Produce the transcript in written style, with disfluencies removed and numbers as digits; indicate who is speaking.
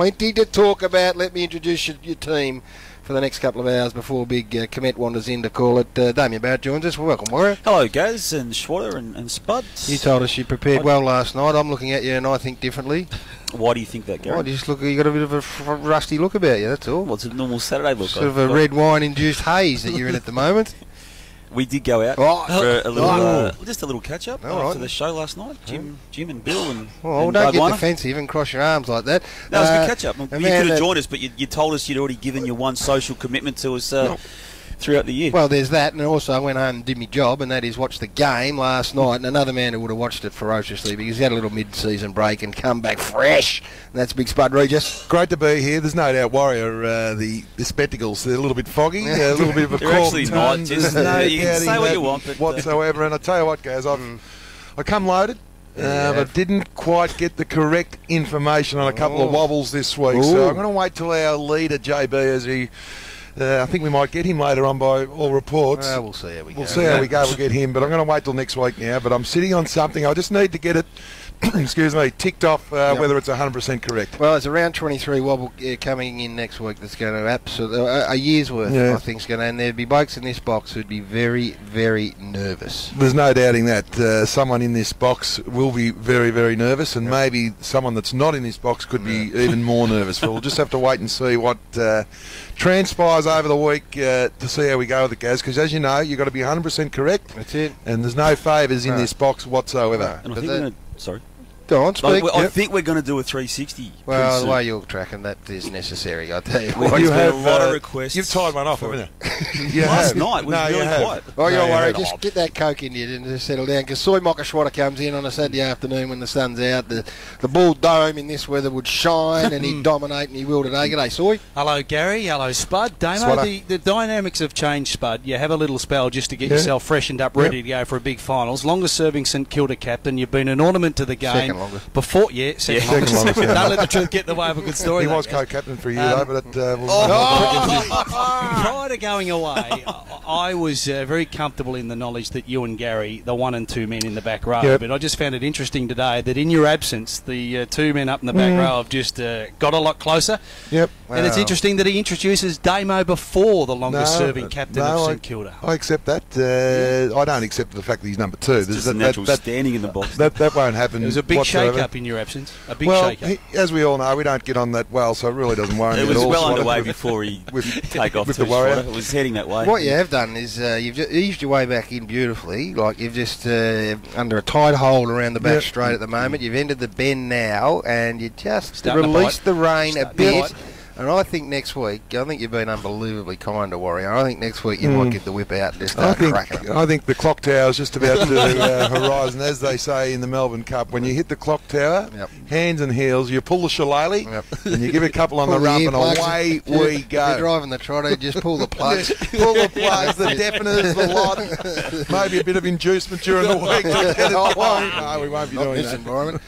Speaker 1: plenty to talk about. Let me introduce your team for the next couple of hours before big Komet wanders in to call it. Damien Barrett joins us. Welcome, Warrior.
Speaker 2: Hello, Gaz and Schwatter and Spud.
Speaker 1: You told us you prepared well last night. I'm looking at you and I think differently.
Speaker 2: Why do you think that, Gary?
Speaker 1: Oh, you got a bit of a rusty look about you, that's all.
Speaker 2: What's a normal Saturday look?
Speaker 1: Sort of a red wine-induced haze that you're in at the moment.
Speaker 2: We did go out for a little, just a little catch-up after the show last night. Jim and Bill and
Speaker 1: don't get defensive and cross your arms like that.
Speaker 2: That was a good catch-up. You could have joined us, but you told us you'd already given your one social commitment to us throughout the year.
Speaker 1: Well, there's that, and also I went home and did my job, and that is watch the game last night, and another man who would have watched it ferociously because he had a little mid-season break and come back fresh. And that's Big Spud Regis.
Speaker 3: Great to be here. There's no doubt, Warrior, the spectacles, they're a little bit foggy, a little bit of a
Speaker 2: they're actually not. Just, you can say what you want. But,
Speaker 3: whatsoever, and I tell you what, guys, I come loaded. But didn't quite get the correct information on a couple of wobbles this week, so I'm going to wait till our leader, JB, as he... I think we might get him later on by all reports.
Speaker 1: We'll see how we go.
Speaker 3: We'll see how we go. We'll get him, but I'm going to wait till next week now. But I'm sitting on something. I just need to get it, excuse me, ticked off whether it's 100% correct.
Speaker 1: Well, there's a round 23 wobble coming in next week that's going to absolutely a year's worth. I think is going to, and there'd be blokes in this box who'd be very, very nervous.
Speaker 3: There's no doubting that someone in this box will be very, very nervous, and maybe someone that's not in this box could be even more nervous. But we'll just have to wait and see what transpires over the week to see how we go with it, Gaz, because as you know, you've got to be 100% correct.
Speaker 1: That's it.
Speaker 3: And there's no favours in this box whatsoever.
Speaker 2: And I think sorry.
Speaker 1: Go on, speak.
Speaker 2: I think we're going to do a 360.
Speaker 1: Well, the way you're tracking that is necessary, I tell you.
Speaker 2: You have a lot of requests.
Speaker 3: You've tied one off, haven't you?
Speaker 2: Last night was really quiet.
Speaker 1: Oh, you're worried. Just get that coke in you and just settle down. Because Soy Mockashwada comes in on a Saturday afternoon when the sun's out. The Bull Dome in this weather would shine and he'd dominate, and he will today. G'day, Soy.
Speaker 4: Hello, Gary. Hello, Spud. Damo, the dynamics have changed, Spud. You have a little spell just to get yourself freshened up, ready to go for a big finals. Longest serving St Kilda captain. You've been an ornament to the game.
Speaker 1: Second longest.
Speaker 4: Before, second longest. Don't let the truth get in the way of a good story.
Speaker 3: He was co-captain for a year, though, but
Speaker 4: prior to going away, I was very comfortable in the knowledge that you and Gary, the 1 and 2 men in the back row, but I just found it interesting today that in your absence, the 2 men up in the back row have just got a lot closer.
Speaker 3: Yep.
Speaker 4: And it's interesting that he introduces Damo before the longest serving captain of St Kilda.
Speaker 3: I accept that. I don't accept the fact that he's number 2.
Speaker 2: It's just natural standing in the box.
Speaker 3: That won't happen.
Speaker 4: There was a big shake-up in your absence. A big shake-up.
Speaker 3: As we all know, we don't get on that well, so it really doesn't worry me at all.
Speaker 2: It was well underway before he take off
Speaker 3: with the Warrior.
Speaker 2: It was heading that way.
Speaker 1: What you have done is you've just eased your way back in beautifully. Like you've just under a tight hold around the back straight at the moment. You've entered the bend now, and you just released the rein a bit. And I think next week, I think you've been unbelievably kind to Warrior. I think next week you might get the whip out and just start cracking them.
Speaker 3: I think the clock tower's just about to horizon, as they say in the Melbourne Cup. When you hit the clock tower, hands and heels, you pull the shillelagh, and you give a couple on the rump, and away we go.
Speaker 1: If you're driving the trotter, just pull the plugs.
Speaker 3: Pull the plugs, the deafeners, the lot. Maybe a bit of inducement during the week to get it going. No, we won't be doing that.
Speaker 1: Not in this environment.